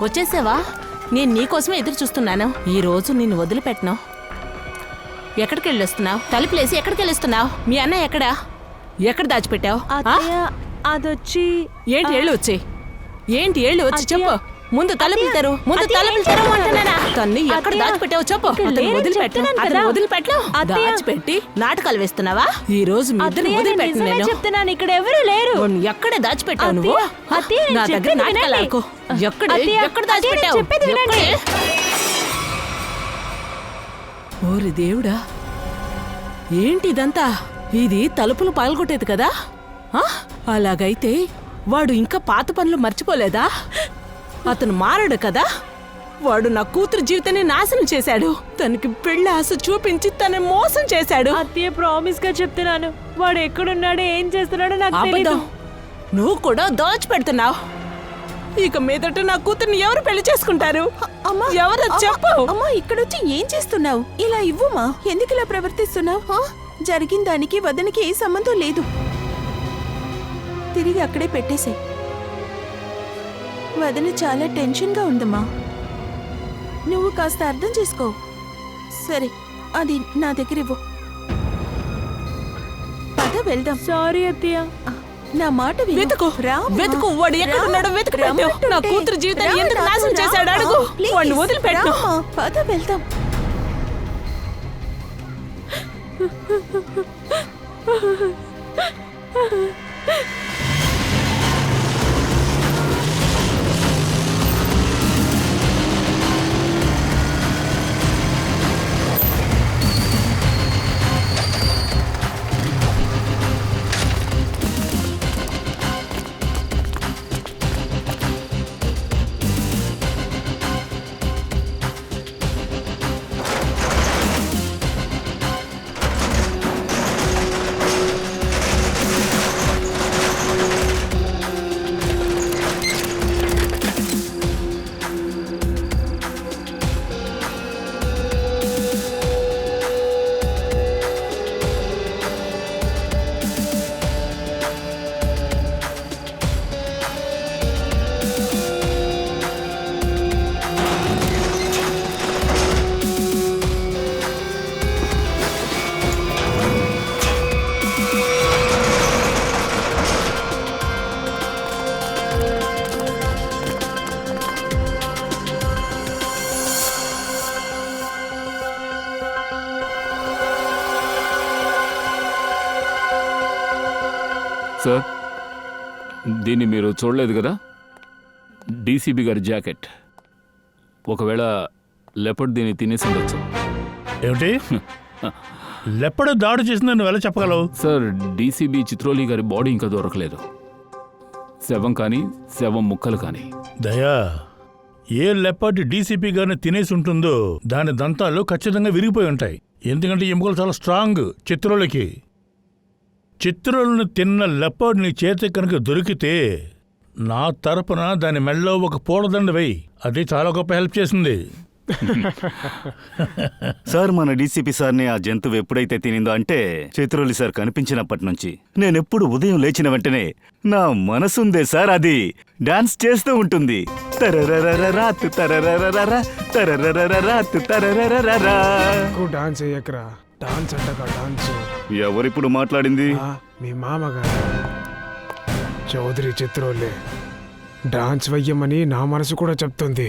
వచ్చేసావా? నేను నీకోసమే ఎదురు చూస్తున్నాను. ఈ రోజు నిన్ను వదిలిపెట్టను. ఎక్కడికి వెళ్ళొస్తున్నావు? తలుపులేసి ఎక్కడికి వెళ్ళొస్తున్నావు? మీ అన్నయ్య ఎక్కడా? ఎక్కడ దాచిపెట్టావు? అదొచ్చి ఏంటి ఏళ్ళు వచ్చి? ఏంటి ఏళ్ళు వచ్చి చెప్పు. ముందు తలుపులు తెరు. ముందు తలుపులు తెరు అంటున్నానా? తన్ని ఎక్కడ దాచిపెట్టావు చెప్పు. వదిలిపెట్టను. దాచిపెట్టి నాటకాలు వేస్తున్నావా? ఈ రోజు మీ ఇద్దరు వదిలిపెట్టను నేను. చెప్తున్నాను, ఇక్కడ ఎవరు లేరు. ఎక్కడే దాచిపెట్టావు నువ్వు? నా దగ్గర నాటకాలు ఆడుకో. ఎక్కడ దాచిపెట్టావు? ఓరి దేవుడా, ఏంటి ఇదంతా? ఇది తలుపులు పగలగొట్టేది కదా? అలాగైతే వాడు ఇంకా పాత పనులు మర్చిపోలేదా? అతను మారడు కదా? వాడు నా కూతురు జీవితాన్ని నాశనం చేశాడు. తనకి పెళ్లి ఆశ చూపించి తనని మోసం చేశాడు. అత్తయ్య, ప్రామిస్ గా చెప్తున్నాను, వాడు ఎక్కడున్నాడో ఏం చేస్తున్నాడో నాకు తెలీదు. నువ్వు కూడా దాచిపెడుతున్నావు. ఇక మీదట నా కూతుర్ని ఎవరు పెళ్లి చేసుకుంటారు? ఎవరో చెప్పు. అమ్మా, ఇక్కడొచ్చి ఏం చేస్తున్నావు? ఇలా ఇవ్వుమా. ఎందుకు ఇలా ప్రవర్తిస్తున్నావు? జరిగిన దానికి వదనికి ఏ సంబంధం లేదు. తిరిగి అక్కడే పెట్టేసే. వదన చాలా టెన్షన్గా ఉందమ్మా. నువ్వు కాస్త అర్థం చేసుకో. సరే, అది నా దగ్గర ఇవ్వు. పద వెళ్దాం. సారీ అత్తయ్య, నా మాట వెతుకు. వాడు ఎక్కడున్నాడో వెతుకు. నా కూతురు జీవితాన్ని ఎందుకు నాశనం చేశాడు అడుగు. వాడిని వదిలిపెట్టు. పద వెళ్దాం. సార్, దీన్ని మీరు చూడలేదు కదా? డీసీబీ గారి జాకెట్. ఒకవేళ లెపర్డ్ దీన్ని తినేసి ఉండొచ్చు. ఏమిటి? లెపర్డ్ దాడి చేసిందని నువ్వు ఎలా చెప్పగలవు? సార్, డీసీబీ చిత్రోలి గారి బాడీ ఇంకా దొరకలేదు. శవం కానీ, శవం ముక్కలు కానీ. దయా, ఏ లెపర్డ్ డీసీపీ గారిని తినేసి ఉంటుందో దాని దంతాలు ఖచ్చితంగా విరిగిపోయి ఉంటాయి. ఎందుకంటే ఎముకలు చాలా స్ట్రాంగ్. చిత్రోలను తిన్న లెపర్డ్ నీ చేతి కనుక దొరికితే నా తరపున దాని మెళ్ళలో ఒక పూలదండ వేయి. అది చాలా గొప్ప హెల్ప్ చేసింది. సార్, మన డీసీపీ సార్ని ఆ జంతువు ఎప్పుడైతే తినిందో అంటే చిత్రోలి సార్ కనిపించినప్పటి నుంచి నేనెప్పుడు ఉదయం లేచిన వెంటనే నా మనసుందే సార్, అది డాన్స్ చేస్తూ ఉంటుంది. ఎవరిప్పుడు మాట్లాడింది? మీ మామగారు చౌదరి చిత్రోలే. డాన్స్ వెయ్యమని నా మనసు కూడా చెప్తుంది.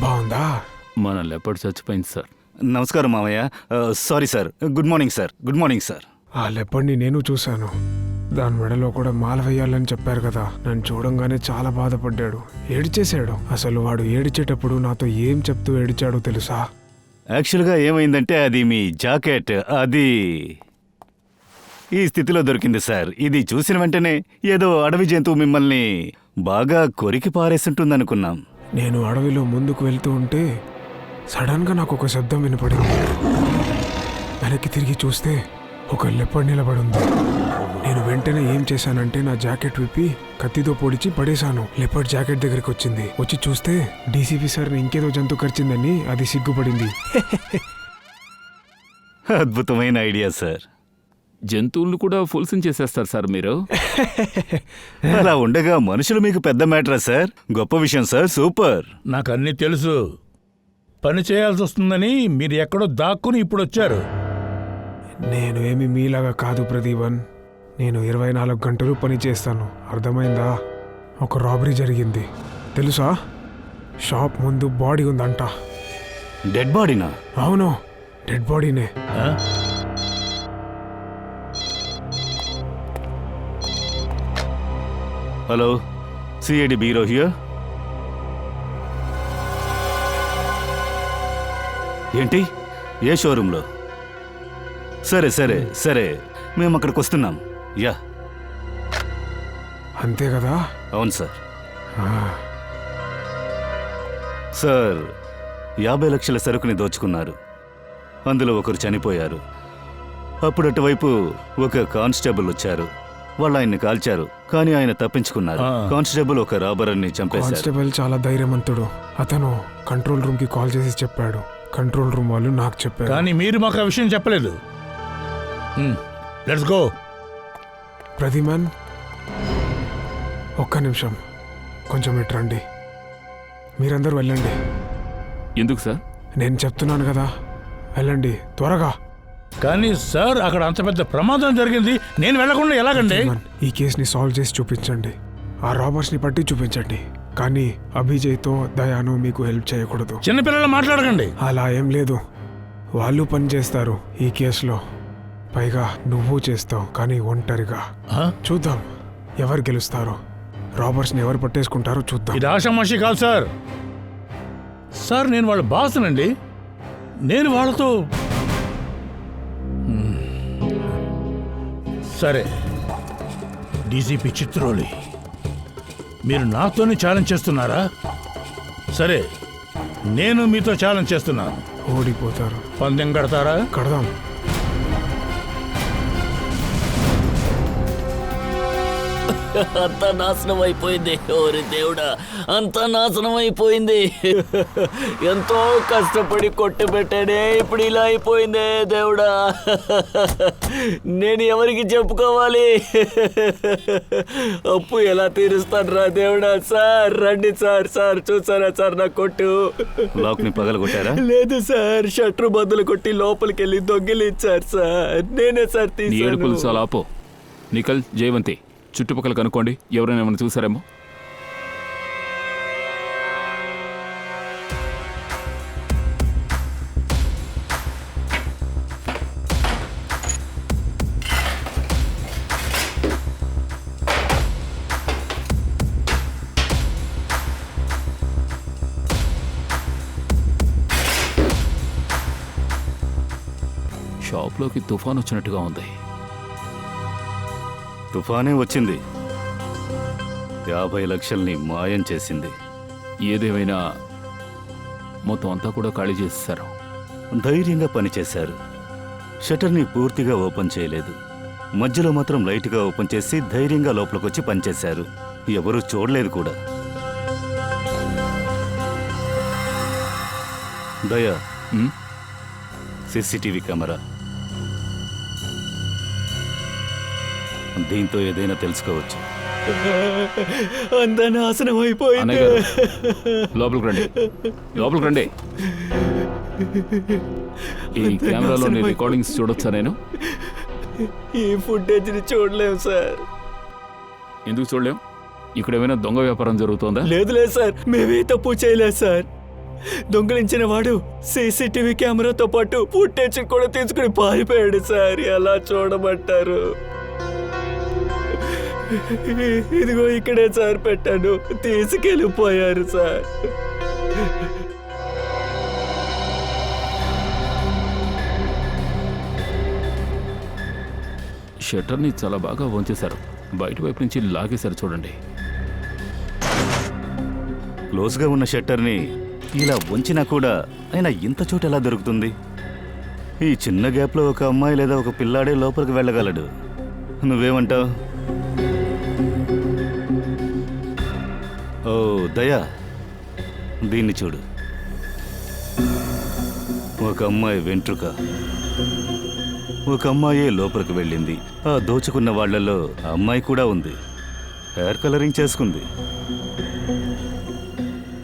బాగుందా? మన లెపర్డ్ చచ్చిపోయింది సార్. నమస్కారం మామయ్య. Sorry sir. Good morning sir. Good morning sir. ఆ లెపర్డ్ని నేను చూశాను. దాని మెడలో కూడా మాల వేయాలని చెప్పారు కదా. నన్ను చూడంగానే చాలా బాధపడ్డాడు, ఏడిచేశాడు. అసలు వాడు ఏడిచేటప్పుడు నాతో ఏం చెప్తూ ఏడిచాడో తెలుసా? యాక్చువల్గా ఏమైందంటే అది మీ జాకెట్, అది ఈ స్థితిలో దొరికింది సార్. ఇది చూసిన వెంటనే ఏదో అడవి జంతువు మిమ్మల్ని బాగా కొరికి పారేస్తుంటుందనుకున్నాం. నేను అడవిలో ముందుకు వెళ్తూ ఉంటే సడన్గా నాకు ఒక శబ్దం వినపడింది. వెనక్కి తిరిగి చూస్తే ఒక లెపర్డ్ నిలబడుంది. నేను వెంటనే ఏం చేశానంటే నా జాకెట్ విప్పి కత్తితో పొడిచి పడేశాను. లెపర్డ్ జాకెట్ దగ్గరికి వచ్చింది. వచ్చి చూస్తే డీసీపీ సార్ని ఇంకేదో జంతువు కరిచిందని అది సిగ్గుపడింది. అద్భుతమైన ఐడియా సార్. జంతువులను కూడా ఫుల్సిం చేసేస్తారు సార్ మీరు. అలా ఉండగా మనుషులు మీకు పెద్ద మ్యాటరా సార్? గొప్ప విషయం సార్, సూపర్. నాకు అన్నీ తెలుసు. పని చేయాల్సి వస్తుందని మీరు ఎక్కడో దాక్కుని ఇప్పుడు వచ్చారు. నేను ఏమి మీలాగా కాదు ప్రదీపన్. నేను 24 గంటలు పని చేస్తాను, అర్థమైందా? ఒక రాబరీ జరిగింది తెలుసా? షాప్ ముందు బాడీ ఉందంట. డెడ్ బాడీనా? అవును, డెడ్ బాడీనే. ఆ? Hello, CID bureau here. ఏంటి? ఏ షోరూంలో? సరే సరే సరే, మేము అక్కడికి వస్తున్నాం. యా, అంతే కదా? అవును సార్. ఆ, సార్, 50 లక్షల సరుకుని దోచుకున్నారు. అందులో ఒకరు చనిపోయారు. అప్పుడు అటువైపు ఒక కానిస్టేబుల్ వచ్చారు. వాళ్ళు ఆయన్ని కాల్చారు, కానీ ఆయన తప్పించుకున్నారు. కానిస్టేబుల్ ఒక రాబర్ని చంపేశారు. కానిస్టేబుల్ చాలా ధైర్యవంతుడు. అతను కంట్రోల్ రూమ్ కి కాల్ చేసి చెప్పాడు. కంట్రోల్ రూమ్ వాళ్ళు నాకు చెప్పారు. కానీ మీరు మాకు ఆ విషయం చెప్పలేదు. Let's go. ప్రదీమన్, ఒక్క నిమిషం, కొంచెం ఇటు రండి. మీరందరూ వెళ్ళండి. ఎందుకు సార్? నేను చెప్తున్నాను కదా, వెళ్ళండి త్వరగా. కానీ సార్, అక్కడ అంత పెద్ద ప్రమాదం జరిగింది, నేను వెళ్లకుండా ఎలాగండి? ప్రదీమన్, ఈ కేసుని సాల్వ్ చేసి చూపించండి. ఆ రాబర్స్ని పట్టి చూపించండి. కానీ అభిజయ్తో దయాను మీకు హెల్ప్ చేయకూడదు. చిన్నపిల్లలు మాట్లాడకండి. అలా ఏం లేదు, వాళ్ళు పని చేస్తారు ఈ కేసులో. పైగా నువ్వు చేస్తావు, కానీ ఒంటరిగా. ఆ? చూద్దాం ఎవరు గెలుస్తారో, రాబర్స్ని ఎవరు పట్టేసుకుంటారో చూద్దాం. ఇది ఆషామాషి కాదు సార్. సార్, నేను వాళ్ళ బాస్నండి. నేను వాళ్ళతో సరే. డీసీపీ చిత్రోలి, మీరు నాతోనే ఛాలెంజ్ చేస్తున్నారా? సరే, నేను మీతో ఛాలెంజ్ చేస్తున్నాను. ఓడిపోతారు. పందెం కడతారా? కడదాం. అంతా నాశనం అయిపోయింది. ఓరి దేవుడా, అంతా నాశనం అయిపోయింది. ఎంతో కష్టపడి కొట్టుబెట్టానే, ఇప్పుడు ఇలా అయిపోయిందే దేవుడా. నేను ఎవరికి చెప్పుకోవాలి? అప్పు ఎలా తీరుస్తాను రా దేవుడా. సార్ రండి సార్. సార్ చూసారా సార్ నా కొట్టు? లాక్ ని పగలగొట్టారా? లేదు సార్, షట్రు బదులు కొట్టి లోపలికి వెళ్ళి దొంగిలించారు సార్. నేనే సార్ నీ ఏడుపులు తీసాను. చాలా ఆపో. నిఖిల్, జయవంతి, చుట్టుపక్కల కనుక్కోండి, ఎవరైనా ఏమైనా చూసారేమో. షాప్లోకి తుఫాన్ వచ్చినట్టుగా ఉంది. తుఫానే వచ్చింది, 50 లక్షల్ని మాయం చేసింది. ఏదేమైనా మొత్తం అంతా కూడా ఖాళీ చేసేసారు. ధైర్యంగా పనిచేశారు. షటర్ని పూర్తిగా ఓపెన్ చేయలేదు. మధ్యలో మాత్రం లైట్గా ఓపెన్ చేసి ధైర్యంగా లోపలికొచ్చి పనిచేశారు. ఎవరూ చూడలేదు కూడా. దయా, ఉమ్, సీసీటీవీ కెమెరా. దీంతో ఏదైనా తెలుసుకోవచ్చు. అంతా నాశనం అయిపోయింది. అన్నయ్య గారు, లోపలికి రండి, లోపలికి రండి. ఈ కెమెరాలోని రికార్డింగ్స్ చూడొచ్చా నేను? ఈ ఫుటేజ్ని చూడలేము సార్. ఎందుకు చూడలేం? ఇక్కడ ఏమైనా దొంగ వ్యాపారం జరుగుతోందా? లేదు సార్, మేమే తప్పు చేయలేదు సార్. దొంగలించిన వాడు సీసీటీవీ కెమెరాతో పాటు ఫుటేజ్ కూడా తీసుకుని పారిపోయాడు సార్. ఎలా చూడమంటారు? ఇదిగో ఇక్కడే సార్ పెట్టాను, తీసుకెళ్ళిపోయారు సార్. షట్టర్ని చాలా బాగా వంచేశారు. బయట వైపు నుంచి లాగేశారు చూడండి. క్లోజ్గా ఉన్న షట్టర్ని ఇలా వంచినా కూడా అయినా ఇంత చోటు ఎలా దొరుకుతుంది? ఈ చిన్న గ్యాప్లో ఒక అమ్మాయి లేదా ఒక పిల్లాడే లోపలికి వెళ్ళగలడు. నువ్వేమంటావు? ఓ దయా, దీన్ని చూడు. ఒక అమ్మాయి వెంట్రుక. ఒక అమ్మాయే లోపలికి వెళ్ళింది. ఆ దోచుకున్న వాళ్ళలో అమ్మాయి కూడా ఉంది. హెయిర్ కలరింగ్ చేసుకుంది.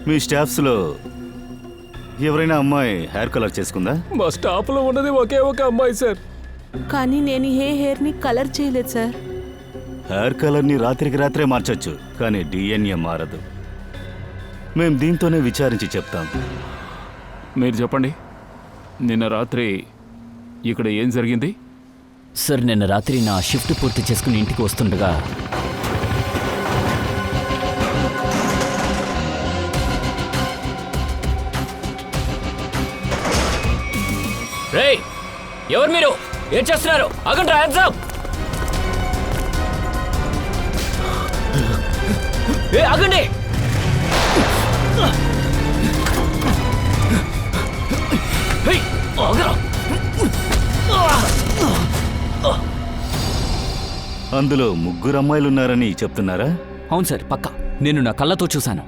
మీ స్టాఫ్స్లో ఎవరైనా అమ్మాయి హెయిర్ కలర్ చేసుకుందా? మా స్టాఫ్లో ఉన్నది ఒకే ఒక అమ్మాయి సార్. కానీ నేను ఏ హెయిర్ని కలర్ చేయలేదు సార్. హెయిర్ కలర్ని రాత్రికి రాత్రే మార్చొచ్చు, కానీ డిఎన్ఏ మారదు. మేం దీంతోనే విచారించి చెప్తాం. మీరు చెప్పండి, నిన్న రాత్రి ఇక్కడ ఏం జరిగింది? సార్, నిన్న రాత్రి నా షిఫ్ట్ పూర్తి చేసుకుని ఇంటికి వస్తుండగా రేయ్, ఎవరు మీరు? ఏం చేస్తున్నారు? ఆగండి, హ్యాండ్స్ అప్! ఆగండి! ఆగరా! అందులో 3 అమ్మాయిలున్నారని చెప్తున్నారా? అవును సార్, పక్కా. నేను నా కళ్ళతో చూశాను.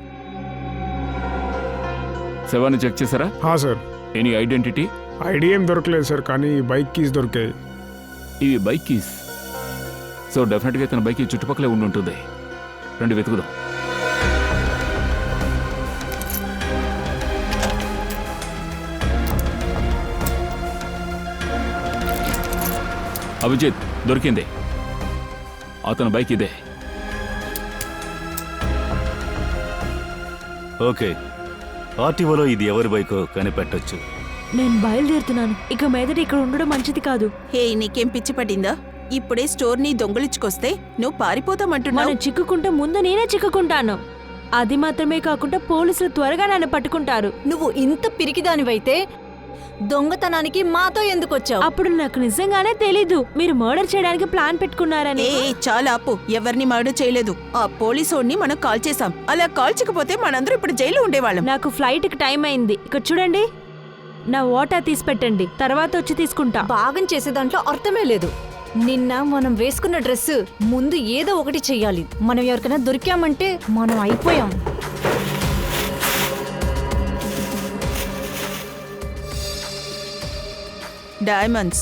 శవాన్ని చెక్ చేశారా? Sir, any identity? ఐడి ఏం దొరకలేదు సార్, కానీ బైక్ కీస్ దొరికాయి. ఇవి బైక్ కీస్. సో డెఫినెట్గా తన బైక్ ఈ చుట్టుపక్కలే ఉండి ఉంటుంది. రండి వెతుకుదాం. అభిజిత్, దొరికింది. అతని బైక్ ఇదే. ఓకే, ఆర్టీఓలో ఇది ఎవరి బైకో కనిపెట్టొచ్చు. నేను బయలుదేరుతున్నాను. ఇక మీదట ఇక్కడ ఉండడం మంచిది కాదు. హే, నీకేం పిచ్చి పట్టిందా? ఇప్పుడే స్టోర్ని దొంగలించుకొస్తే నువ్వు పారిపోతామంటున్నావు. మనం చిక్కుకుంటే ముందు నేనే చిక్కుకుంటాను. అది మాత్రమే కాకుండా పోలీసులు త్వరగా నన్ను పట్టుకుంటారు. నువ్వు ఇంత పిరికిదానివైతే దొంగతనానికి మాతో ఎందుకు వచ్చావు? అప్పుడు నాకు నిజంగానే తెలీదు మీరు మర్డర్ చేయడానికి ప్లాన్ పెట్టుకున్నారని. చాలా ఆపు. ఎవరిని మర్డర్ చేయలేదు. ఆ పోలీసోడిని మనం కాల్ చేసాం. అలా కాల్చకపోతే మనందరూ ఇప్పుడు జైల్లో ఉండేవాళ్ళం. నాకు ఫ్లైట్కి టైం అయింది. ఇక్కడ చూడండి, నా వాటా తీసి పెట్టండి, తర్వాత వచ్చి తీసుకుంటా. భాగం చేసే దాంట్లో అర్థమే లేదు. నిన్న మనం వేసుకున్న డ్రెస్ ముందు ఏదో ఒకటి చెయ్యాలి. మనం ఎవరికైనా దొరికామంటే మనం అయిపోయాం. డైమండ్స్,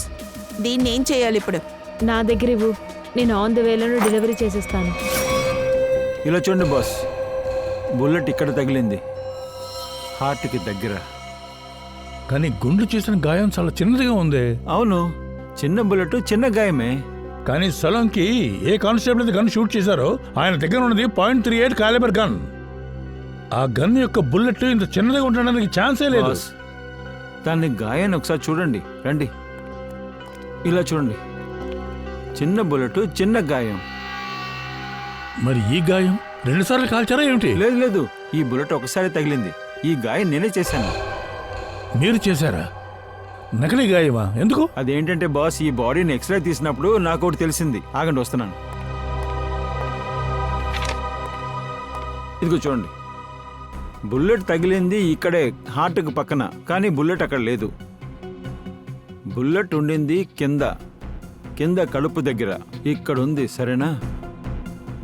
దీన్ని ఏం చేయాలి ఇప్పుడు? నా దగ్గర ఇవ్వు, నేను ఆన్ ద వేలోనే డెలివరీ చేసేస్తాను. ఇలా చూడండి బాస్, బుల్లెట్ ఇక్కడ తగిలింది, హార్ట్కి దగ్గర. కానీ గుండు చేసిన గాయం చాలా చిన్నదిగా ఉంది. అవును, చిన్న బుల్లెట్, చిన్న గాయమే. కానీ సలోంకి ఏ కానిస్టేబుల్ అయితే గన్ షూట్ చేశారో ఆయన దగ్గర ఉన్నది .38 కాలిబర్ గన్. ఆ గన్ యొక్క బుల్లెట్ ఇంత చిన్నదిగా ఉండడానికి ఛాన్సే లేదు. బాస్, దాన్ని గాయాన్ని ఒకసారి చూడండి. రండి, ఇలా చూడండి, చిన్న బుల్లెట్, చిన్న గాయం. మరి ఈ గాయం 2 సార్లు కాల్చారా ఏమిటి? లేదు లేదు, ఈ బుల్లెట్ ఒకసారి తగిలింది. ఈ గాయం నేనే చేశాను. మీరు చేశారా? నకిలీ గాయమా? ఎందుకు? అదేంటంటే బాస్, ఈ బాడీని ఎక్స్రే తీసినప్పుడు నాకు ఒకటి తెలిసింది. ఆగండి, వస్తున్నాను. ఇదిగో చూడండి, బుల్లెట్ తగిలింది ఇక్కడే హార్ట్కి పక్కన, కానీ బుల్లెట్ అక్కడ లేదు. బుల్లెట్ ఉండింది కింద కడుపు దగ్గర, ఇక్కడ ఉంది. సరేనా?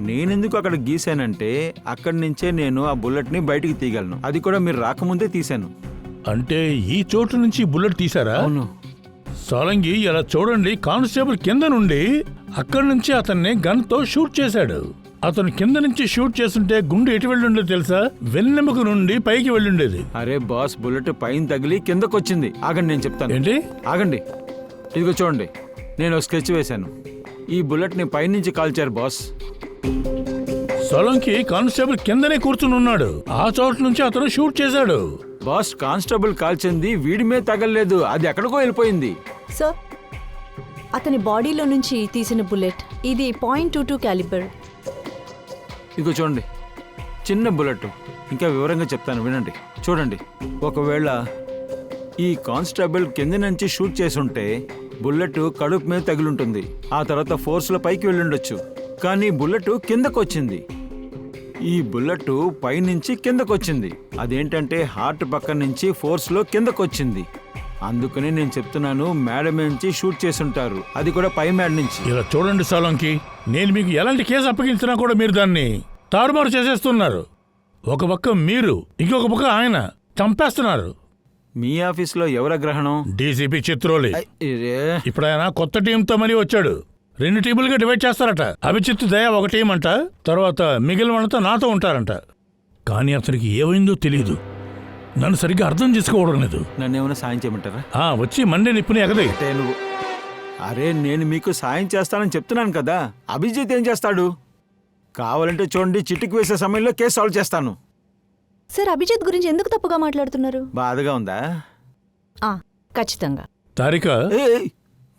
నేనెందుకు అక్కడ గీశానంటే అక్కడి నుంచే నేను ఆ బుల్లెట్ని బయటికి తీయగలను. అది కూడా మీరు రాకముందే తీశాను. అంటే ఈ చోటు నుంచి బుల్లెట్ తీశారా? అవును. సోలంగి, ఇలా చూడండి, కానిస్టేబుల్ కింద నుండి అక్కడి నుంచి అతన్ని గన్తో షూట్ చేశాడు. అతను కింద నుంచి షూట్ చేస్తుంటే గుండు ఎటు వెళ్ళుండేది తెలుసా? వెన్నెముక నుండి పైకి వెళ్ళుండేది. అరే బాస్, బుల్లెట్ పైన తగిలి కిందకు వచ్చింది. ఆగండి, నేను చెప్తాను. ఏంటి? ఆగండి, ఇదిగో చూడండి, నేను స్కెచ్ వేశాను. ఈ బుల్లెట్ని పైనుంచి కాల్చారు బాస్. సోలంకి కానిస్టేబుల్ కిందనే కూర్చుని ఉన్నాడు. ఆ చోటు నుంచి అతను షూట్ చేశాడు. బాస్, కానిస్టేబుల్ కాల్చింది వీడి మీద తగలలేదు, అది ఎక్కడికో వెళ్ళిపోయింది. సార్, అతని బాడీలో నుంచి తీసిన బుల్లెట్ ఇది .22 క్యాలిబర్. ఇదిగో చూడండి, చిన్న బుల్లెట్. ఇంకా వివరంగా చెప్తాను, వినండి. చూడండి, ఒకవేళ ఈ కానిస్టేబుల్ కింద నుంచి షూట్ చేసుంటే బుల్లెట్ కడుపు మీద తగిలింటుంది. ఆ తర్వాత ఫోర్స్లో పైకి వెళ్ళుండొచ్చు, కానీ బుల్లెట్ కిందకు వచ్చింది. ఈ బుల్లెట్ పైనుంచి కిందకు వచ్చింది. అదేంటంటే హార్ట్ పక్క నుంచి ఫోర్స్లో కిందకు వచ్చింది. అందుకని నేను చెప్తున్నాను, మేడ నుంచి షూట్ చేసుంటారు, అది కూడా పై మేడ నుంచి. ఇలా చూడండి సోలంకి, నేను మీకు ఎలాంటి కేసు అప్పగించినా కూడా మీరు దాన్ని తారుమారు చేసేస్తున్నారు. ఒక పక్క మీరు, ఇంకొక పక్క ఆయన చంపేస్తున్నారు. మీ ఆఫీస్లో ఎవర గ్రహణం? డీసీపీ చిత్రోలి. ఇరే, ఇప్పుడు ఆయన కొత్త టీంతో మరీ వచ్చాడు. 2 టీములుగా డివైడ్ చేస్తారట. అభిజిత్ దయ ఒక టీం అంట, తర్వాత మిగిలిన వాళ్ళతో నాతో ఉంటారంట. కానీ అతనికి ఏమైందో తెలియదు. నన్ను సరిగ్గా అర్థం చేసుకోవడం లేదు. నన్ను ఏమైనా సాయం చేయమంటారా? వచ్చి మండే నిప్పుని ఎగదే. అంటే నువ్వు, అరే నేను మీకు సాయం చేస్తానని చెప్తున్నాను కదా. అభిజిత్ ఏం చేస్తాడు? కావాలంటే చూడండి, చిటికి వేసే సమయంలో కేసు సాల్వ్ చేస్తాను. సార్ అభిజిత్ గురించి ఎందుకు తప్పుగా మాట్లాడుతున్నారు? బాధగా ఉందా? ఖచ్చితంగా. తారిక,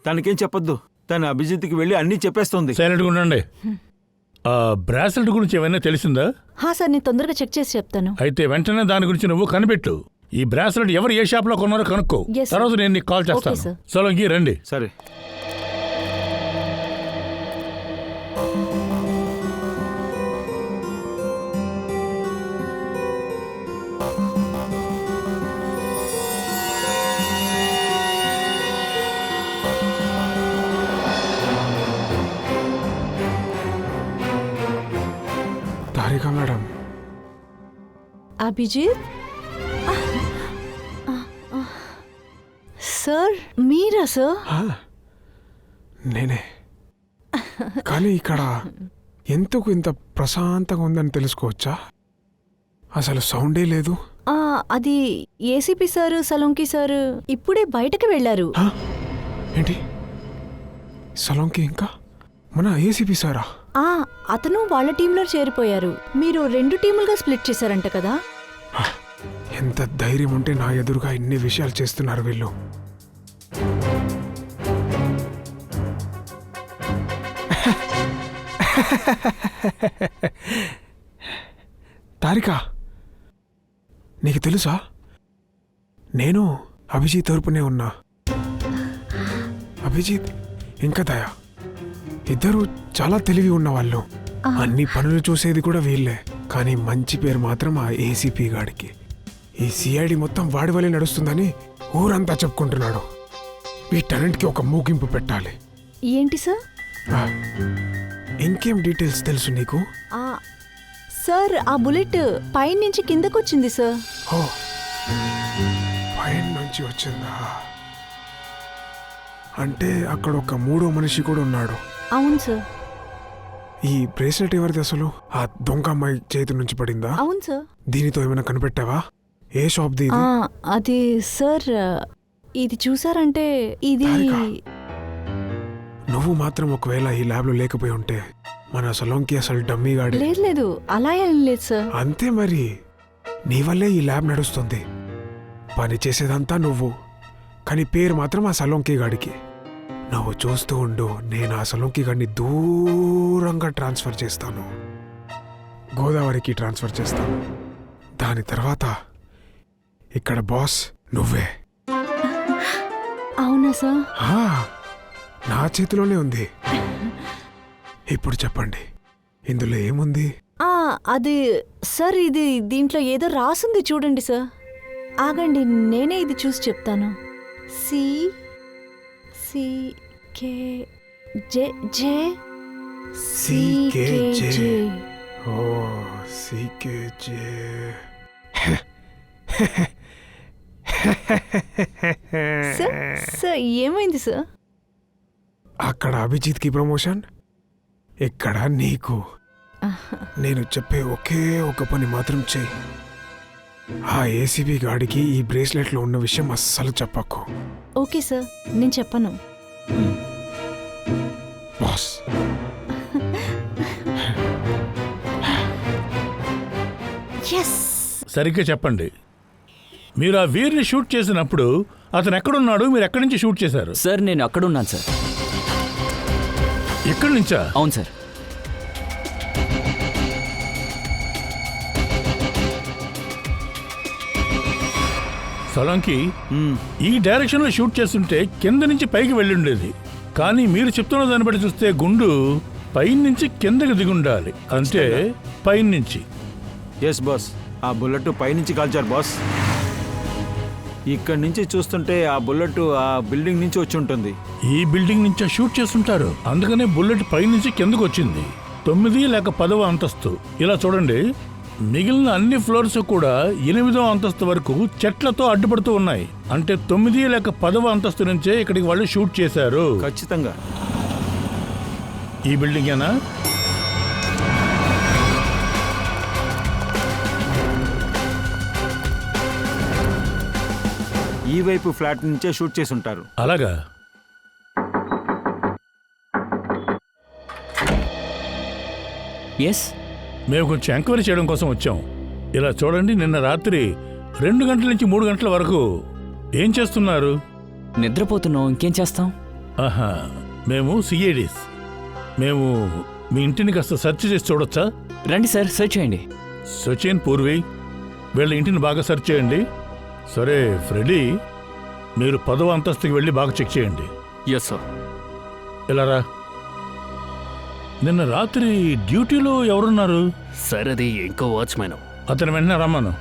తనకేం చెప్పొద్దు. తను అభిజిత్కి వెళ్ళి అన్నీ చెప్పేస్తుంది. సైలెంట్గా ఉండండి. బ్రాస్లెట్ గురించి ఏమైనా తెలిసిందా? సార్ నేను తొందరగా చెక్ చేసి చెప్తాను. అయితే వెంటనే దాని గురించి నువ్వు కనిపెట్టు. ఈ బ్రాస్లెట్ ఎవరు ఏ షాప్ లో కొన్నారో కనుక్కో. Yes, sir. తర్వాత నేను నీకు కాల్ Okay, చేస్తాను. sir. సోలంకి రండి. సరే. తారిక మేడం, అభిజిత్ సార్, మీరా సార్? నేనే. కానీ ఇక్కడ ఎందుకు ఇంత ప్రశాంతంగా ఉందని తెలుసుకోవచ్చా? అసలు సౌండే లేదు. అది ఏసీపీ సార్, సలోంకి సార్ ఇప్పుడే బయటకు వెళ్ళారు. ఏంటి, సలోంకి ఇంకా మన ఏసీపీ సారా? అతను వాళ్ళ టీంలో చేరిపోయారు. మీరు 2 టీములుగా స్ప్లిట్ చేశారంట కదా? ఎంత ధైర్యం ఉంటే నా ఎదురుగా ఇన్ని విషయాలు చేస్తున్నారు వీళ్ళు. తారిక, నీకు తెలుసా, నేను అభిజిత్ తరపునే ఉన్నా. అభిజిత్ ఇంకా దయ ఇద్దరు చాలా తెలివి ఉన్నవాళ్ళు. అన్ని పనులు చూసేది కూడా వీళ్ళే. కానీ మంచి పేరు మాత్రం ఆ ఏసీపీ గాడికి. ఈ సిఐడి మొత్తం వాడి వల్లే నడుస్తుందని ఊరంతా చెప్పుకుంటున్నాడు. వీటన్నింటికి ఒక ముగింపు పెట్టాలి. ఏంటి సార్? ఇంకేం డీటెయిల్స్ తెలుసు నీకు? సార్, ఆ బుల్లెట్ పైనుంచి కిందకొచ్చింది సార్. ఓ, పైన నుంచి వచ్చిందా? అంటే అక్కడ ఒక 3వ మనిషి కూడా ఉన్నాడు. అవును సార్. ఈ బ్రేస్లెట్ ఎవరిది అసలు? ఆ దొంగ అమ్మాయి చేతి నుంచి పడిందా? అవును సార్. దీనితో ఏమైనా కనిపెట్టావా? ఏ షాప్ది ఇది? అది సార్, ఇది చూసారంటే ఇది. నువ్వు మాత్రం ఒకవేళ ఈ ల్యాబ్ లో లేకపోయి ఉంటే మన సలోంకి అసలు డమ్మీ గాడి. లేదు, అలా ఏం లేదు సార్. అంతే మరి, నీ వల్లే ఈ ల్యాబ్ నడుస్తుంది. పని చేసేదంతా నువ్వు, కానీ పేరు మాత్రం ఆ సలోంకి గాడికి. నువ్వు చూస్తూ ఉండు, నేను ఆ సలోంకి గాడిని దూరంగా ట్రాన్స్ఫర్ చేస్తాను. గోదావరికి ట్రాన్స్ఫర్ చేస్తాను. దాని తర్వాత ఇక్కడ బాస్ నువ్వే. అవునా సార్? నా చేతిలోనే ఉంది. ఇప్పుడు చెప్పండి, ఇందులో ఏముంది? అది సార్, ఇది దీంట్లో ఏదో రాసుంది చూడండి సార్. ఆగండి, నేనే ఇది చూసి చెప్తాను. CKJ. ఓ, CKJ. సార్, ఏమైంది సార్? అక్కడ అభిజిత్కి ప్రమోషన్, ఇక్కడ నీకు. నేను చెప్పే ఒకే ఒక పని మాత్రం చెయ్యి. ఆ ఏసీబీ గాడికి ఈ బ్రేస్లెట్లో ఉన్న విషయం అస్సలు చెప్పకు. ఓకే సార్, నేను చెప్పను. బాస్, సరిగ్గా చెప్పండి, మీరు ఆ వీర్ని షూట్ చేసినప్పుడు అతను ఎక్కడున్నాడు? మీరు ఎక్కడి నుంచి షూట్ చేశారు? సార్, నేను అక్కడున్నాను సార్. ఎక్కడి నుంచా? అవును సార్. సోలంకి, ఈ డైరెక్షన్ లో షూట్ చేస్తుంటే కింద నుంచి పైకి వెళ్ళి ఉండేది. కానీ మీరు చెప్తున్న దాన్ని బట్టి చూస్తే గుండు పైనుంచి కిందకి దిగుండాలి. అంటే పైనుంచి. ఎస్ బాస్, ఆ బుల్లెట్ పైనుంచి కాల్చారు బాస్. ఇక్కడి నుంచి చూస్తుంటే ఆ బుల్లెట్ ఆ బిల్డింగ్ నుంచి వచ్చి ఉంటుంది. ఈ బిల్డింగ్ నుంచి షూట్ చేస్తుంటారు, అందుకనే బుల్లెట్ పైనుంచి కిందకు వచ్చింది. 9 లేక 10వ అంతస్తు. ఇలా చూడండి, మిగిలిన అన్ని ఫ్లోర్స్ కూడా 8వ అంతస్తు వరకు చెట్లతో అడ్డుపడుతూ ఉన్నాయి. అంటే 9 లేక 10వ అంతస్తు నుంచే ఇక్కడికి వాళ్ళు షూట్ చేశారు. ఖచ్చితంగా ఈ బిల్డింగ్ ఏనా? ఈ వైపు ఫ్లాట్ నుంచే షూట్ చేసి ఉంటారు. అలాగా? ఎస్, మేము కొంచెం ఎంక్వైరీ చేయడం కోసం వచ్చాం. ఇలా చూడండి, నిన్న రాత్రి 2 గంటల నుంచి 3 గంటల వరకు ఏం చేస్తున్నారు? నిద్రపోతున్నాం, ఇంకేం చేస్తాం? ఆహా, మేము సిఐడీస్. మేము మీ ఇంటిని కాస్త సెర్చ్ చేసి చూడొచ్చా? రండి సార్, సెర్చ్ చేయండి. సచిన్, పూర్వి, వీళ్ళ ఇంటిని బాగా సెర్చ్ చేయండి. సరే ఫ్రెడీ, మీరు 10వ అంతస్తుకి వెళ్ళి బాగా చెక్ చేయండి. Yes sir. ఇలా రా. నిన్న రాత్రి డ్యూటీలో ఎవరున్నారు? సార్ అది ఇంకో వాచ్మెన్. అతను వెంటనే రమ్మను.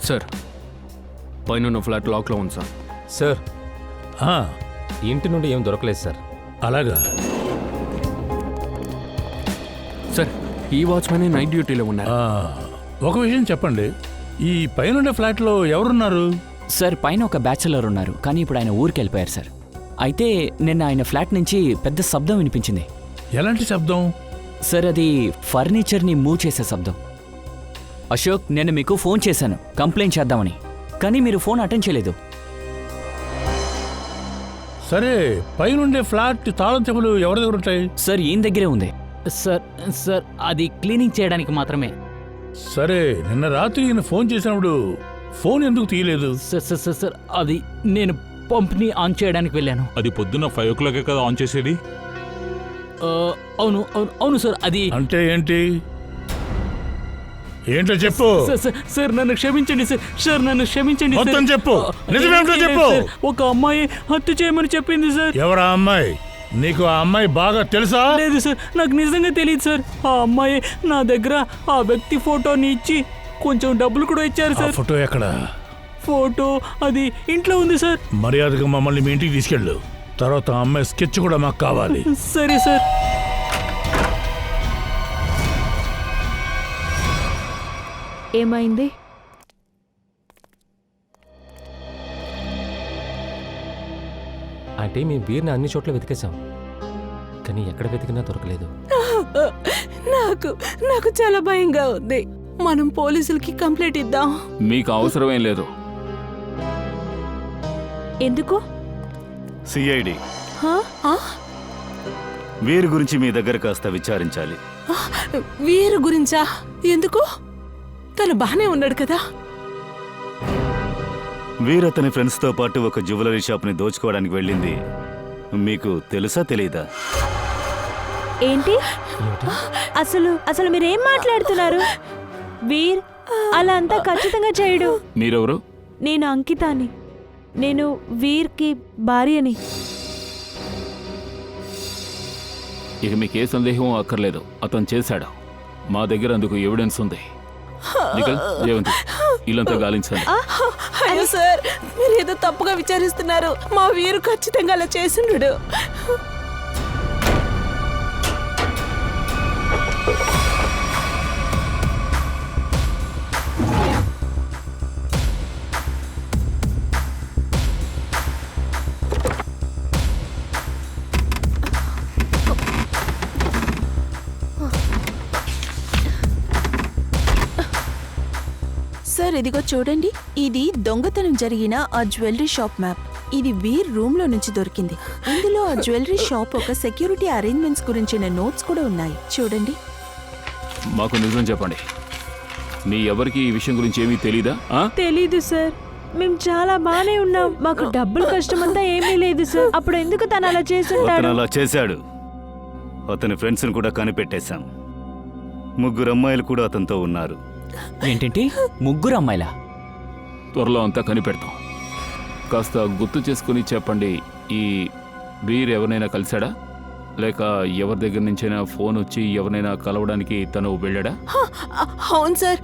సార్, పైన ఫ్లాట్ లాక్లో ఉంది సార్. సార్, ఆ, ఇంటి నుండి ఏం దొరకలేదు సార్. అలాగా? సార్, ఈ వాచ్మెన్ నైట్ డ్యూటీలో ఉన్నారు. ఒక విషయం చెప్పండి, ఈ పైనుండే ఫ్లాట్లో ఎవరున్నారు? సార్, పైన ఒక బ్యాచులర్ ఉన్నారు, కానీ ఇప్పుడు ఆయన ఊరికి వెళ్ళిపోయారు సార్. అయితే నిన్న ఆయన ఫ్లాట్ నుంచి పెద్ద శబ్దం వినిపించింది. ఎలాంటి శబ్దం? సార్, అది ఫర్నిచర్ని మూవ్ చేసే శబ్దం. అశోక్, నేను మీకు ఫోన్ చేశాను కంప్లైంట్ చేద్దామని, కానీ మీరు ఫోన్ అటెండ్ చేయలేదు. సరే, పైనుండే ఫ్లాట్ తాళం చెప్పులు ఎవరి దగ్గర ఉంటాయి? సార్, ఈయన దగ్గరే ఉంది. సార్ అది క్లీనింగ్ చేయడానికి మాత్రమే. సరే, నిన్న రాత్రి ఈయన ఫోన్ చేసినప్పుడు ఫోన్ ఎందుకు తీయలేదు? సార్ అది నేను పంప్ని ఆన్ చేయడానికి వెళ్ళాను. అది పొద్దున్న 5 o'clock కదా ఆన్ చేసేది? అవును సార్. అది అంటే ఏంటి? ఏంటో చెప్పు. సార్ నన్ను క్షమించండి సార్, నన్ను క్షమించండి. మొత్తం చెప్పు, నిజమేమిటో చెప్పు. ఒక అమ్మాయి హత్య చేయమని చెప్పింది సార్. ఎవరా అమ్మాయి? నీకు ఆ అమ్మాయి బాగా తెలుసా? లేదు సార్, నాకు నిజంగా తెలియదు సార్. ఆ అమ్మాయి నా దగ్గర ఆ వ్యక్తి ఫోటోని ఇచ్చి కొంచెం డబ్బులు కూడా ఇచ్చారు సార్. ఫోటో ఎక్కడ? ఫోటో అది ఇంట్లో ఉంది సార్. మర్యాదగా మమ్మల్ని మీ ఇంటికి తీసుకెళ్ళు. తర్వాత ఆ అమ్మాయి స్కెచ్ కూడా మాకు కావాలి. సరే సార్. ఏమైంది? అంటే మేము వీరిని అన్ని చోట్ల వెతికేశాం, కానీ ఎక్కడ వెతికినా దొరకలేదు. నాకు చాలా భయంగా ఉంది. మనం పోలీసులకి కంప్లైంట్ ఇద్దాం. మీకు అవసరమేం లేదు. ఎందుకు? సిఐడి ఆ? వీరి గురించి మీ దగ్గర కాస్త విచారించాలి. వీరు గురించా? ఎందుకు? తను బానే ఉన్నాడు కదా. వీరు అతని ఫ్రెండ్స్తో పాటు ఒక జ్యువెలరీ షాప్ని దోచుకోవడానికి వెళ్ళింది మీకు తెలుసా తెలీదా? ఏంటి? అసలు మీరేం మాట్లాడుతున్నారు? వీర్ అలా అంతా ఖచ్చితంగా చేయడు. మీరెవరు? నేను అంకితాని. నేను వీర్కి భార్యని. ఇక మీకే సందేహం అక్కర్లేదు, అతను చేశాడు. మా దగ్గర అందుకు ఎవిడెన్స్ ఉంది. జయవంతి, ఇల్లంతా గాలించండి. అయ్యో సార్, మీరేదో తప్పుగా విచారిస్తున్నారు. మా వీరు ఖచ్చితంగా అలా చేసిండు. సార్, ఇదిగో చూడండి, ఇది దొంగతనం జరిగిన ఆ జ్యువెలరీ షాప్ మ్యాప్. ఇది వీర్ రూమ్ లో నుంచి దొరికింది. ఇందులో ఆ జ్యువెలరీ షాప్ ఒక సెక్యూరిటీ అరేంజ్మెంట్స్ గురించిన నోట్స్ కూడా ఉన్నాయి. చూడండి. మాకు నిజం చెప్పండి, మీ ఎవరికి ఈ విషయం గురించి ఏమీ తెలీదా? తెలీదు సార్, మేము చాలా బానే ఉన్నాం. మాకు డబ్బులు కష్టమంతా ఏమీ లేదు సార్. అప్పుడు ఎందుకు తను అలా చేస్తుంటాడు? అతను అలా చేశాడు. అతని ఫ్రెండ్స్ని కూడా కనిపెట్టేశాం. 3 అమ్మాయిలు కూడా అతనితో ఉన్నారు. ఏంటంటే 3 అమ్మాయిలా? త్వరలో అంతా కనిపెడతాం. కాస్త గుర్తు చేసుకుని చెప్పండి, ఈ వీర్ ఎవరినైనా కలిశాడా? లేక ఎవరి దగ్గర నుంచైనా ఫోన్ వచ్చి ఎవరినైనా కలవడానికి తను వెళ్ళాడా? అవును సార్,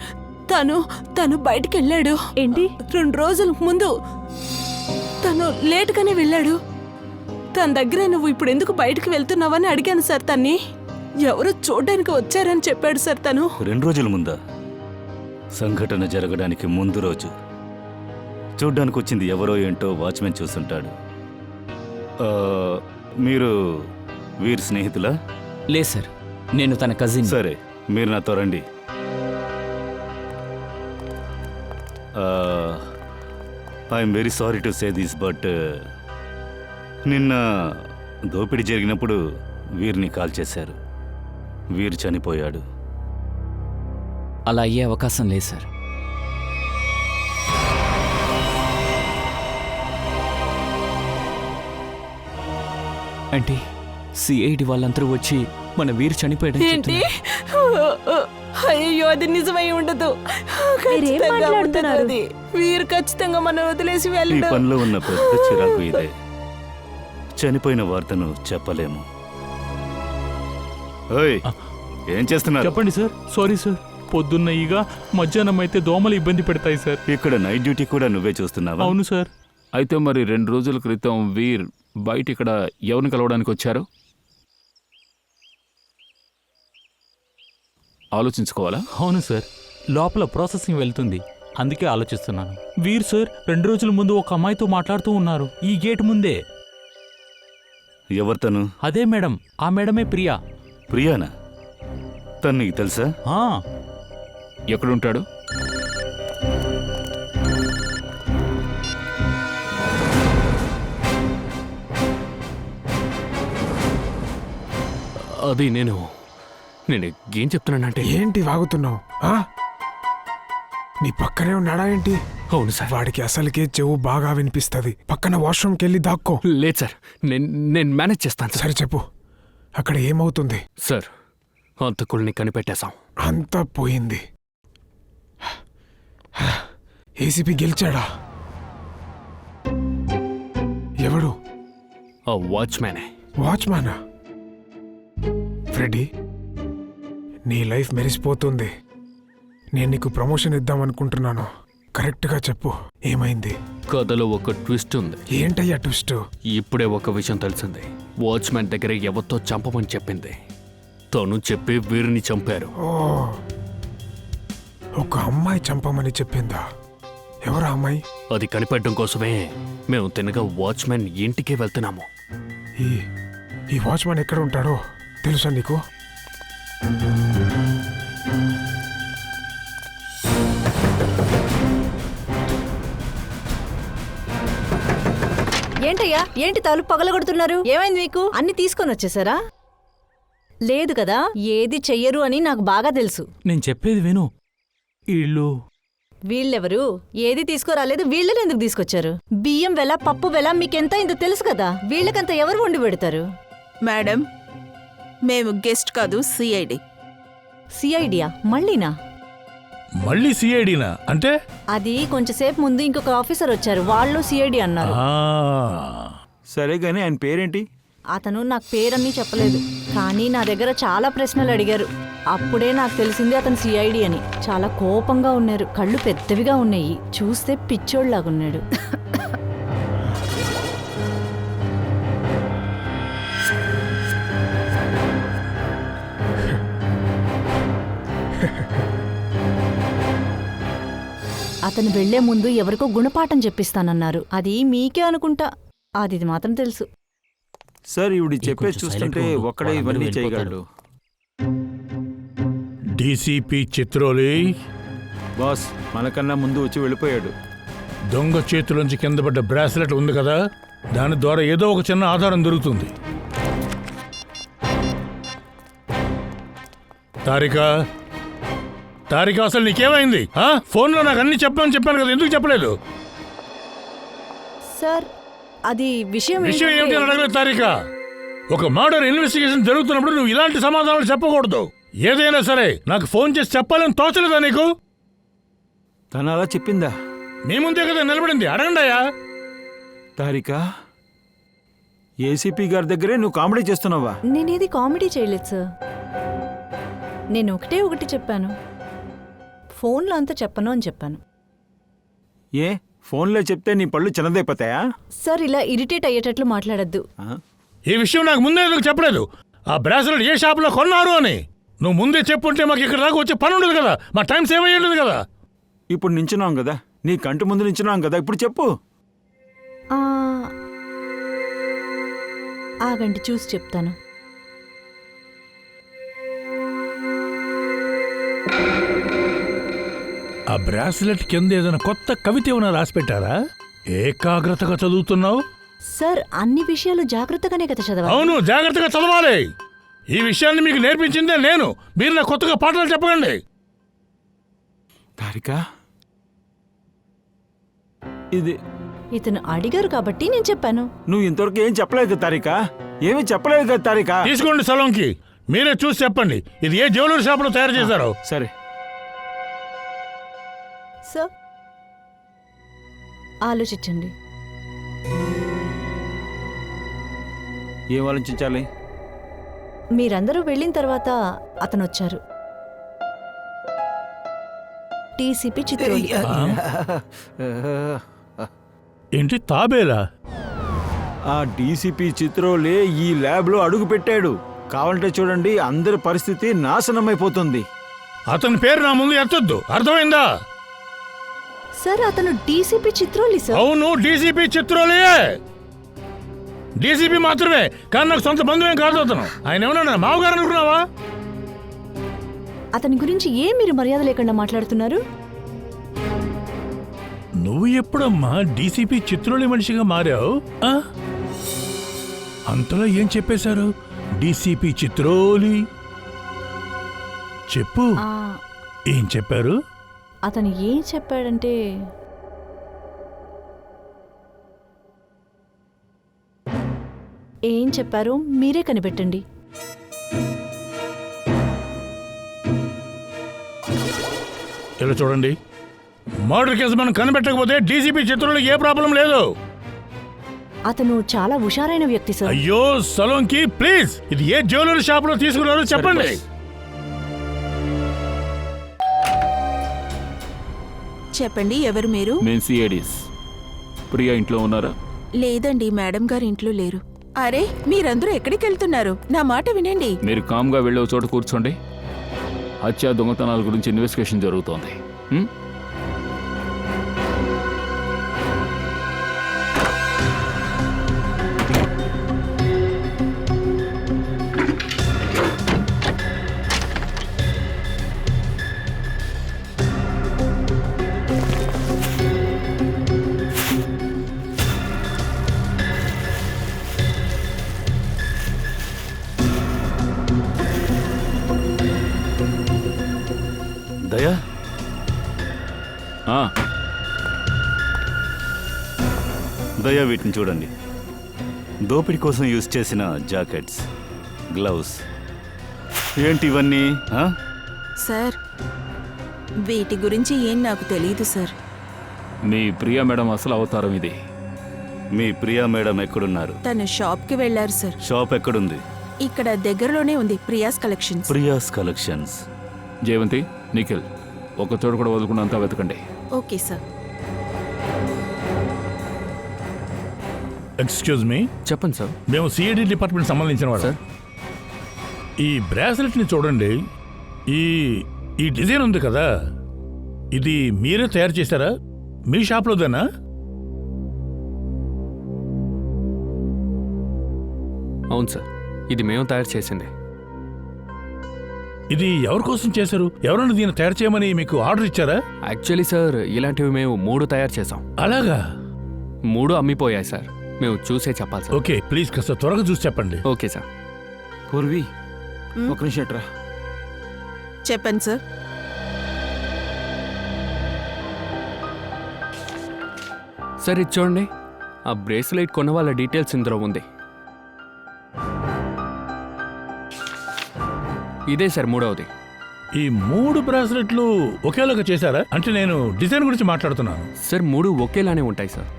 తను బయటికి వెళ్ళాడు. ఏంటి? 2 రోజుల ముందు తను లేటుగానే వెళ్ళాడు. తన దగ్గర నువ్వు ఇప్పుడు ఎందుకు బయటికి వెళ్తున్నావని అడిగాను సార్ తన్ని. ఎవరో చూడ్డానికి వచ్చారని చెప్పాడు సార్ తను. 2 రోజుల ముందా? సంఘటన జరగడానికి ముందు రోజు చూడ్డానికి వచ్చింది ఎవరో ఏంటో వాచ్మెన్ చూసుంటాడు. మీరు వీరి స్నేహితులా? లేదు సార్, నేను తన కజిన్. సరే, మీరు నాతో రండి. I'm very sorry to say this, but నిన్న దోపిడీ జరిగినప్పుడు వీరిని కాల్ చేశారు. వీరు చనిపోయాడు. అలా అయ్యే అవకాశం లేదు సార్. అంటే సిఐడి వాళ్ళందరూ వచ్చి మన వీరు చనిపోయాడు. ఏంటి? అయ్యో, అది నిజమై ఉండదు. మీరేం ఖచ్చితంగా మాట్లాడుతున్నారు? ఉండదు అది. వీరు ఖచ్చితంగా మనం వదిలేసి ఈ వెళ్ళడం. పనిలో ఉన్న పెద్ద చిరాకు ఇదే. చనిపోయిన వార్తను చెప్పలేము. ఓయ్, ఏం చేస్తున్నారు? చెప్పండి సార్. సారీ సార్, పొద్దున్న ఈగ, మధ్యాహ్నం అయితే దోమలు ఇబ్బంది పెడతాయి సార్. ఇక్కడ నైట్ డ్యూటీ కూడా నువ్వే చూస్తున్నావా? అవును సార్. అయితే మరి 2 రోజుల క్రితం వీర్ బయట ఇక్కడ ఎవరిని కలవడానికి వచ్చారు? ఆలోచించుకోవాలా? అవును సార్, లోపల ప్రాసెసింగ్ వెళ్తుంది, అందుకే ఆలోచిస్తున్నాను. వీర్ సార్ 2 రోజుల ముందు ఒక అమ్మాయితో మాట్లాడుతూ ఉన్నారు ఈ గేట్ ముందే. ఎవరు తను? అదే మేడం, ఆ మేడమే ప్రియా. ప్రియానా? తను నీకు తెలుసా? ఆ, ఎక్కడుంటాడు? అది నేను ఏం చెప్తున్నానంటే. ఏంటి వాగుతున్నావు? నీ పక్కనే ఉన్నాడా ఏంటి? అవును సార్. వాడికి అసలుకే చెవు బాగా వినిపిస్తుంది. పక్కన వాష్రూమ్కి వెళ్ళి దాక్కో. లేదు సార్, నేను మేనేజ్ చేస్తాను సార్. సరే చెప్పు, అక్కడ ఏమవుతుంది? సార్, హంతకుల్ని కనిపెట్టేశాం. అంతా పోయింది. ఏసీపీ గెలిచాడా? ఎవడు? ఆ వాచ్మ్యానే. వాచ్మ్యానా? ఫ్రెడీ, నీ లైఫ్ మెరిసిపోతుంది. నేను నీకు ప్రమోషన్ ఇద్దామనుకుంటున్నాను. కరెక్ట్గా చెప్పు, ఏమైంది? కథలో ఒక ట్విస్ట్ ఉంది. ఏంటయ్యా ట్విస్ట్? ఇప్పుడే ఒక విషయం తెలిసింది. వాచ్మ్యాన్ దగ్గర ఎవరితో చంపమని చెప్పింది. తను చెప్పి వీరిని చంపారు. ఓ, ఒక అమ్మాయి చంపమని చెప్పిందా? ఎవరా అమ్మాయి? అది కనిపెట్టడం కోసమే మేము తినగా వాచ్మ్యాన్ ఇంటికే వెళ్తున్నాము. ఈ వాచ్మ్యాన్ ఎక్కడ ఉంటాడో తెలుసా నీకు? ఏంటయ్యా, ఏంటి తలుపు పగలగొడుతున్నారు? ఏమైంది మీకు? అన్ని తీసుకొని వచ్చేసారా? లేదు కదా, ఏది చెయ్యరు అని నాకు బాగా తెలుసు. నేను చెప్పేది విను. వీళ్ళెవరు? ఏది తీసుకురాలేదు, వీళ్ళని ఎందుకు తీసుకొచ్చారు? బియ్యం వెల, పప్పు వెల మీకెంత ఇంత తెలుసు కదా. వీళ్ళకంత ఎవరు వండి పెడతారు? మేడం, మేము గెస్ట్ కాదు, సిఐడి. సిఐడియా? మళ్ళీనా? మళ్ళీ సిఐడినా? అంటే అది కొంచెంసేపు ముందు ఇంకొక ఆఫీసర్ వచ్చారు, వాళ్ళు సిఐడి అన్నారు. సరే గానీ ఆయన పేరేంటి? అతను నాకు పేరన్నీ చెప్పలేదు, కానీ నా దగ్గర చాలా ప్రశ్నలు అడిగారు. అప్పుడే నాకు తెలిసింది అతను సిఐడి అని. చాలా కోపంగా ఉన్నారు, కళ్ళు పెద్దవిగా ఉన్నాయి, చూస్తే పిచ్చోళ్లాగున్నాడు. అతను వెళ్లే ముందు ఎవరికో గుణపాఠం చెప్పిస్తానన్నారు. అది మీకే అనుకుంటా. అది మాత్రం తెలుసు. సార్, ఇవిడి చెప్పేసి చూస్తుంటే ఒక్కడే ఇవన్నీ చేయగలడు. డీసీపీ చిత్రోలి బాస్ మనకన్నా ముందు వచ్చి వెళ్ళిపోయాడు. దొంగ చేతిలోంచి కింద పడ్డ బ్రాస్లెట్ ఉంది కదా, దాని ద్వారా ఏదో ఒక చిన్న ఆధారం దొరుకుతుంది. తారిక, అసలు నీకేమైంది? ఫోన్లో నాకు అన్ని చెప్పాను కదా, ఎందుకు చెప్పలేదు? సార్, అది విషయం ఏమిటి అడగలేదు తారిక. ఒక మర్డర్ ఇన్వెస్టిగేషన్ జరుగుతున్నప్పుడు నువ్వు ఇలాంటి సమాధానాలు చెప్పకూడదు. ఏదైనా సరే నాకు ఫోన్ చేసి చెప్పాలని తోచలేదా నీకు? తను అలా చెప్పిందా? మీ ముందే కదా నిలబడింది, అడగండియా. తారిక, ఏసీపీ గారి దగ్గరే నువ్వు కామెడీ చేస్తున్నావా? నేనేది కామెడీ చేయలేదు సార్. నేను ఒకటి చెప్పాను, ఫోన్లో అంతా చెప్పను అని చెప్పాను. ఏ ఫోన్లో చెప్తే నీ పళ్ళు చిన్నదైపోతాయా? సార్ ఇలా ఇరిటేట్ అయ్యేటట్లు మాట్లాడద్దు. ఈ విషయం నాకు ముందే ఎందుకు చెప్పలేదు? ఆ బ్రాస్లెట్ ఏ షాపులో కొన్నారు అని నువ్వు ముందే చెప్పుంటే మాకు ఇక్కడ దాకా వచ్చే పని ఉండదు కదా, మా టైం సేవ్ అయ్యి ఉండదు కదా. ఇప్పుడు నించున్నాం కదా, నీ కంటి ముందు నించున్నాం కదా, ఇప్పుడు చెప్పు. ఆగండి చూసి చెప్తాను. ఆ బ్రాస్లెట్ కింద ఏదైనా కొత్త కవిత ఏమైనా రాసి పెట్టారా? ఏకాగ్రతగా చదువుతున్నావు? సార్ అన్ని విషయాలు జాగ్రత్తగానే కదా చదవాలి. అవును, జాగ్రత్తగా చదవాలి. ఈ విషయాన్ని మీకు నేర్పించిందే నేను. మీరు నా కొత్తగా పాఠాలు చెప్పకండి. తారిక, ఇది ఇతను అడిగారు కాబట్టి నేను చెప్పాను. నువ్వు ఇంతవరకు ఏం చెప్పలేదు కదా తారిక, ఏమీ చెప్పలేదు కదా తారిక. తీసుకోండి సలోంకి, మీరే చూసి చెప్పండి ఇది ఏ జ్యువెలరీ షాప్లో తయారు చేశారో. సరే సార్ ఆలోచించండి. ఏం ఆలోచించాలి? మీరందరూ వెళ్ళిన తర్వాత అతను వచ్చారు. టీసీపీ చిత్రోలి. ఏంటి తాబేలా? ఆ డీసీపీ చిత్రోలే ఈ ల్యాబ్లో అడుగు పెట్టాడు. కావాలంటే చూడండి, అందరి పరిస్థితి నాశనమైపోతుంది. అతని పేరు నా ముందు ఎత్తొద్దు, అర్థమైందా? సార్ అతను డీసీపీ చిత్రోలి సార్. అవును, డీసీపీ చిత్రోలియే. డీసీపీ మాత్రమే, కానీ నాకు సొంత బంధువేం కాదు అతను. ఆయన ఏమన్నా మామగారు అనుకున్నావా? అతని గురించి ఏం మీరు మర్యాద లేకుండా మాట్లాడుతున్నారు? నువ్వు ఎప్పుడమ్మా డీసీపీ చిత్రోలి మనిషిగా మారావు? అంతలో ఏం చెప్పేశారు? డీసీపీ చిత్రోలి చెప్పు, ఏం చెప్పారు? అతను ఏం చెప్పాడంటే, ఏం చెప్పారో మీరే కనిపెట్టండి. ఇలా చూడండి, మర్డర్ కేసు మనం కనిపెట్టకపోతే డీసీపీ చిత్రంలో ఏ ప్రాబ్లం లేదు. అతను చాలా హుషారైన వ్యక్తి సార్. అయ్యో సలోంకి, ప్లీజ్, ఇది ఏ జ్యువెలరీ షాప్ లో తీసుకున్నారో చెప్పండి. చెప్పండి, ఎవరు మీరు? నేను సిఐడీస్. ప్రియా ఇంట్లో ఉన్నారా? లేదండి, మేడం గారు ఇంట్లో లేరు. అరే, మీరందరూ ఎక్కడికి వెళ్తున్నారు? నా మాట వినండి. మీరు కామ్గా వెళ్ళే చోట కూర్చోండి. హత్య దొంగతనాల గురించి ఇన్వెస్టిగేషన్ జరుగుతోంది. దయా, దయా, వీటిని చూడండి. దోపిడీ కోసం యూజ్ చేసిన జాకెట్స్, గ్లౌస్. ఏంటి ఇవన్నీ? సార్, వీటి గురించి ఏం నాకు తెలియదు సార్. మీ ప్రియా మేడం అసలు అవతారం ఇది. మీ ప్రియా మేడం ఎక్కడున్నారు? తను షాప్కి వెళ్ళారు సార్. షాప్ ఎక్కడుంది? ఇక్కడ దగ్గరలోనే ఉంది, ప్రియాస్ కలెక్షన్స్. ప్రియాస్ కలెక్షన్స్. జయవంతి, నిఖిల్, ఒక చోట కూడా వదులుకున్న అంతా వెతకండి. Okay sir. ఎక్స్క్యూజ్ మీ. చెప్పండి సార్. మేము సిఐడి డిపార్ట్మెంట్ సంబంధించిన వాడు. ఈ బ్రాస్లెట్ ని చూడండి. ఈ డిజైన్ ఉంది కదా, ఇది మీరే తయారు చేశారా? మీ షాప్లోదేనా? అవును సార్, ఇది మేము తయారు చేసింది. ఇది ఎవరి కోసం చేశారు? ఎవరైనా దీన్ని తయారు చేయమని మీకు ఆర్డర్ ఇచ్చారా? యాక్చువల్లీ సార్, ఇలాంటివి మేము 3 తయారు చేసాం. అలాగా? 3 అమ్మిపోయాయి సార్. మేము చూసే చెప్పాలి సార్. ఓకే, ప్లీజ్ కాస్త త్వరగా చూసి చెప్పండి. Okay sir. పూర్వి, ఒక నిమిషం ఎట్రా. చెప్పండి సార్. సార్ ఇది చూడండి, ఆ బ్రేస్లెట్ కొన్న వాళ్ళ డీటెయిల్స్ ఇందులో ఉంది. ఇదే సార్ 3వది. ఈ 3 బ్రాస్లెట్లు ఒకేలాగా చేశారా? అంటే నేను డిజైన్ గురించి మాట్లాడుతున్నాను. సార్ 3 ఒకేలానే ఉంటాయి సార్.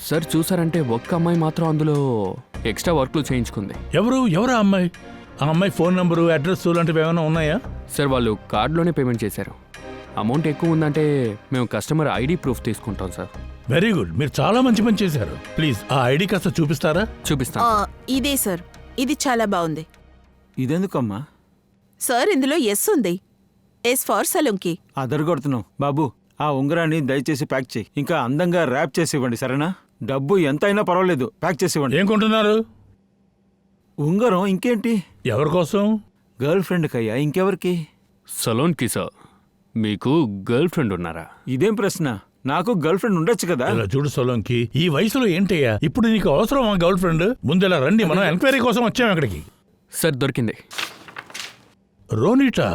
సార్ చూసారంటే ఒక్క అమ్మాయి మాత్రం అందులో ఎక్స్ట్రా వర్క్లు చేయించుకుంది. ఎవరా అమ్మాయి? ఆ అమ్మాయి ఫోన్ నంబరు, అడ్రస్ లాంటివి ఏమైనా ఉన్నాయా? సార్ వాళ్ళు కార్డులోనే పేమెంట్ చేశారు. అమౌంట్ ఎక్కువ ఉందంటే మేము కస్టమర్ ఐడి ప్రూఫ్ తీసుకుంటాం సార్. వెరీ గుడ్, మీరు చాలా మంచి పని చేశారు. ప్లీజ్ ఆ ఐడి కాస్త చూపిస్తారా? చూపిస్తాం. ఇదే సార్, ఇది చాలా బాగుంది. ఇదెందుకమ్మా? సార్ ఇందులో ఎస్ ఉంది. S for Salonki. అదరగొడుతున్నావు బాబు. ఆ ఉంగరాన్ని దయచేసి ప్యాక్ చేయి. ఇంకా అందంగా ర్యాప్ చేసి ఇవ్వండి, సరేనా? డబ్బు ఎంత అయినా పర్వాలేదు, ప్యాక్ చేసి ఇవ్వండి. ఏం కొంటున్నారు? ఉంగరం ఇంకేంటి? ఎవరి కోసం? గర్ల్ ఫ్రెండ్కి అయ్యా, ఇంకెవరికి? సలోన్కి సార్. మీకు గర్ల్ ఫ్రెండ్ ఉన్నారా? ఇదేం ప్రశ్న? నాకు గర్ల్ ఫ్రెండ్ ఉండొచ్చు కదా. ఇలా చూడు సోలంకి, ఈ వయసులో ఏంటయ్యా ఇప్పుడు నీకు అవసరం ఆ గర్ల్ ఫ్రెండ్? ముందు ఇలా రండి, మనం ఎంక్వైరీ కోసం వచ్చాం ఇక్కడికి. సార్ దొరికింది. రోనిటా?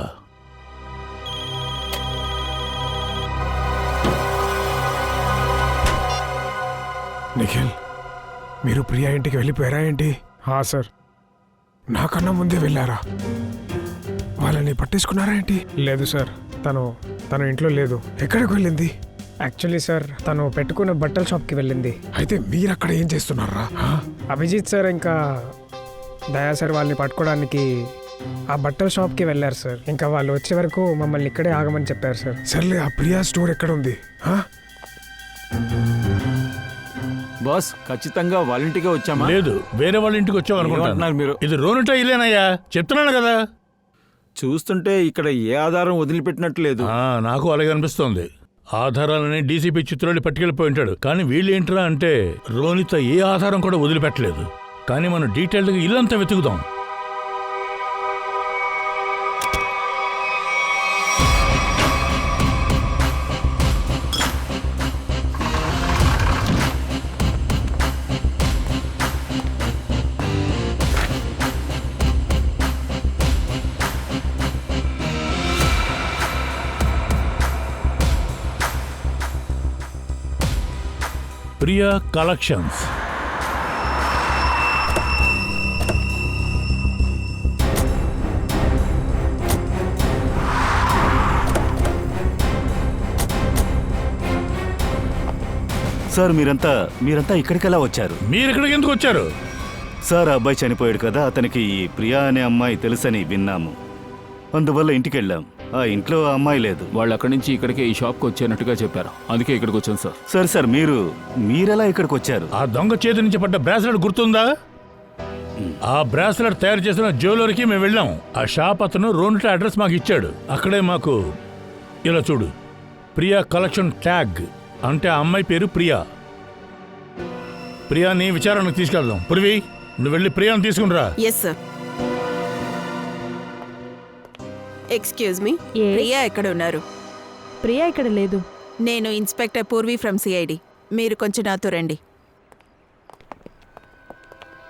నిఖిల్, మీరు ప్రియా ఇంటికి వెళ్ళిపోయారా ఏంటి? సార్. నాకన్నా ముందే వెళ్ళారా? వాళ్ళని పట్టేసుకున్నారా ఏంటి? లేదు సార్, తను ఇంట్లో లేదు. ఎక్కడికి వెళ్ళింది? యాక్చువల్లీ సార్, తను పెట్టుకున్న బట్టల షాప్కి వెళ్ళింది. అయితే మీరు అక్కడ ఏం చేస్తున్నారా? అభిజిత్ సార్ ఇంకా దయా సార్ వాళ్ళని పట్టుకోవడానికి ఆ బట్టల షాప్కి వెళ్ళారు సార్. ఇంకా వాళ్ళు వచ్చే వరకు మమ్మల్ని ఇక్కడే ఆగమని చెప్పారు సార్. సర్లే, ఆ ప్రియా స్టోర్ ఎక్కడ ఉంది? బాస్, ఖచ్చితంగా వాళ్ళ ఇంటికే వచ్చామా? లేదు, వేరే వాళ్ళ ఇంటికి వచ్చాం అనుకుంటున్నారు మీరు. ఇది రోనిటా ఇల్లేనయ్యా, చెప్తున్నాను కదా. చూస్తుంటే ఇక్కడ ఏ ఆధారం వదిలిపెట్టినట్టు లేదు. నాకు అలాగే అనిపిస్తోంది. ఆధారాలని డీసీపీ చిత్రాలు పట్టుకెళ్ళిపోయి ఉంటాడు. కానీ వీళ్ళు ఏంట్రా అంటే రోనిత ఏ ఆధారం కూడా వదిలిపెట్టలేదు. కానీ మనం డీటెయిల్డ్గా ఇల్లంతా వెతుకుదాం. ప్రియా కలెక్షన్స్. సార్ మీరంతా ఇక్కడికెలా వచ్చారు? మీరు ఇక్కడికి ఎందుకు వచ్చారు? సార్, ఆ అబ్బాయి చనిపోయాడు కదా, అతనికి ఈ ప్రియా అనే అమ్మాయి తెలుసని విన్నాము. అందువల్ల ఇంటికి వెళ్ళాం. ఆ ఇంట్లో ఆ అమ్మాయి లేదు. వాళ్ళు అక్కడి నుంచి ఇక్కడికే ఈ షాప్కి వచ్చేనట్టుగా చెప్పారు. అందుకే ఇక్కడికి వచ్చాను సార్. సార్ మీరెలా ఇక్కడికి వచ్చారు? ఆ దొంగ చేతి నుంచి పడ్డ బ్రాస్లెట్ గుర్తుందా? ఆ బ్రాస్లెట్ తయారు చేసిన జ్యువెలరీకి మేము వెళ్ళాం. ఆ షాప్ అతను రోనిటా అడ్రస్ మాకు ఇచ్చాడు. అక్కడే మాకు ఇలా చూడు, ప్రియా కలెక్షన్ ట్యాగ్ అంటే ఆ అమ్మాయి పేరు ప్రియా. ప్రియాని విచారణకు తీసుకెళ్దాం. పురివి, నువ్వు వెళ్ళి ప్రియాని తీసుకునిరా. Yes sir. Excuse me, Priya ఎక్కడ ఉన్నారు? ప్రియా ఇక్కడ లేదు. నేను ఇన్స్పెక్టర్ పూర్వి ఫ్రమ్ సిఐడి. మీరు కొంచెం నాతో రండి.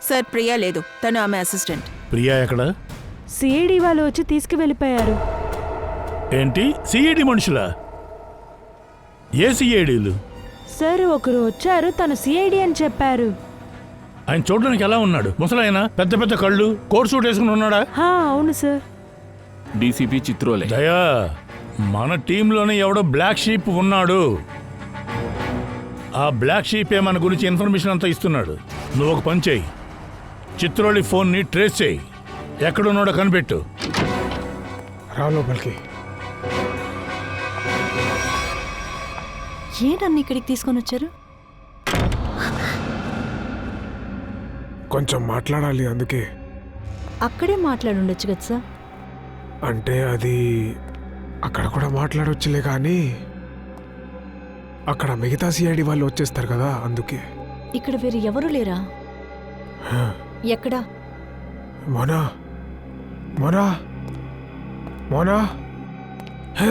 సార్, ప్రియా లేదు, తను ఆమె అసిస్టెంట్. ప్రియా ఎక్కడ? సిఐడి వాళ్ళు వచ్చి తీసుకువెళ్ళిపోయారు. ఏంటి, సిఐడి మనుషులా? ఏ సిఐడీలు? సార్, ఒకరు వచ్చారు, తను సిఐడి అని చెప్పారు. ఆయన చూడడానికి ఎలా ఉన్నాడు? ముసలాయన, పెద్ద పెద్ద కళ్ళు, కోట్ సూట్ వేసుకుని ఉన్నాడా? అవును సార్. డీసీపీ చిత్రోలే. దయా, మన టీంలోనే ఎవడో బ్లాక్ షీప్ ఉన్నాడు. ఆ బ్లాక్ షీపే మన గురించి ఇన్ఫర్మేషన్ అంతా ఇస్తున్నాడు. నువ్వు ఒక పని చేయి, చిత్రోలి ఫోన్ని ట్రేస్ చేయి, ఎక్కడున్నాడో కనిపెట్టు. రా లోపలికి. ఏ నన్ను ఇక్కడికి తీసుకొని వచ్చారు? కొంచెం మాట్లాడాలి, అందుకే. అక్కడే మాట్లాడుండొచ్చు కదా సార్. అంటే అది అక్కడ కూడా మాట్లాడొచ్చులే, కానీ అక్కడ మిగతా సిఐడి వాళ్ళు వచ్చేస్తారు కదా, అందుకే. ఇక్కడ వేరే ఎవరు లేరా? ఎక్కడా? మోనా, మోనా, మోనా, హే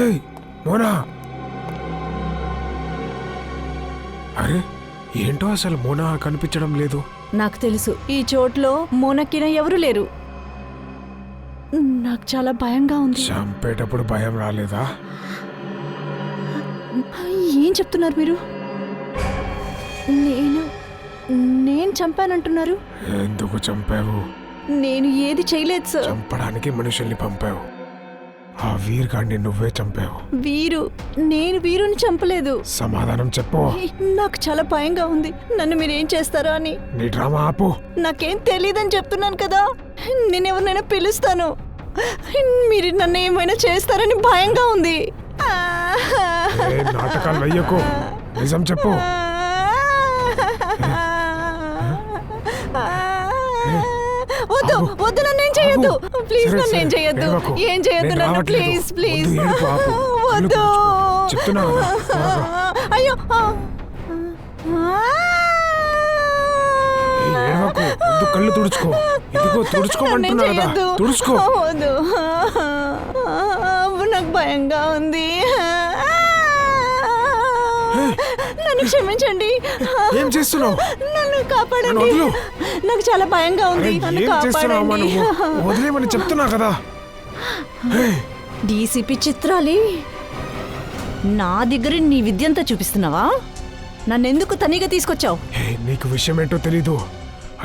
మోనా. అరే, ఏంటో అసలు మోనా కనిపించడం లేదు. నాకు తెలుసు, ఈ చోట్లో మోనక్కిన ఎవరు లేరు. నాకు చాలా భయంగా ఉంది. చంపేటప్పుడు భయం రాలేదా? ఏం చెప్తున్నారు మీరు? నేను చంపానంటున్నారు? ఎందుకు చంపావు? నేను ఏది చేయలేదు సార్. చంపడానికి మనుషుల్ని పంపావు. ఆ వీర్ గాడిని నువ్వే చంపావు. నేను వీరుని చంపలేదు. సమాధానం చెప్పు. నాకు చాలా భయంగా ఉంది. నన్ను మీరేం చేస్తారా అని. నీ డ్రామా ఆపు. నాకేం తెలియదని చెప్తున్నాను కదా. నేను ఎవరినైనా పిలుస్తాను. మీరు నన్ను ఏమైనా చేస్తారని భయంగా ఉంది. నాటకాలు వెయ్యకు, నిజం చెప్పు. వద్దు వద్దు, నన్ను ఏం చేయొద్దు ప్లీజ్, సరే, నన్ను ఏం సరే, చేయొద్దు, ఏడవకు. ఏం చేయొద్దు నేను నన్ను రావట్లేదు. Please please. వద్దు, ఏడుపు ఆపు. కళ్ళు వద్దు. తుడుచుకో. చెప్తున్నా కదా, త్వరగా. అయ్యో. ఏడవకు, వద్దు, కళ్ళు తుడుచుకో. ఇదిగో తుడుచుకోమంటున్నా నన్ను కదా, చేయొద్దు. తుడుచుకో. వద్దు, నాకు భయంగా ఉంది. నన్ను క్షమించండి. ఏం చేస్తున్నావు? నన్ను కాపాడండి. నన్ను వదిలు. నాకు చాలా భయంగా ఉంది. అరే, నన్ను ఏం చేస్తున్నావమ్మా కాపాడండి. నువ్వు? వదిలేమని చెప్తున్నా కదా. డీసీపీ చిత్రాలి, నా దగ్గర నీ విద్యంతా చూపిస్తున్నావా? నన్నెందుకు తనిగా తీసుకొచ్చావు? హే, నీకు విషయం ఏంటో తెలీదు.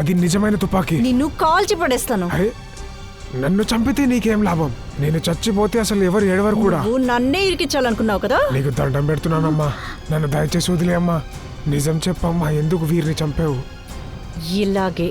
అది నిజమైన తుపాకీ. నిన్ను కాల్చి పడేస్తాను. అరే, నన్ను చంపితే నీకేం లాభం? నేను చచ్చిపోతే అసలు ఎవరు ఏడవరు కూడా. నువ్వు నన్నే ఇరికించాలనుకున్నావు కదా. నీకు దండం పెడుతున్నానమ్మా, నన్ను దయచేసి వదిలే అమ్మా. నిజం చెప్పమ్మా, ఎందుకు వీరిని చంపావు? ఇలాగే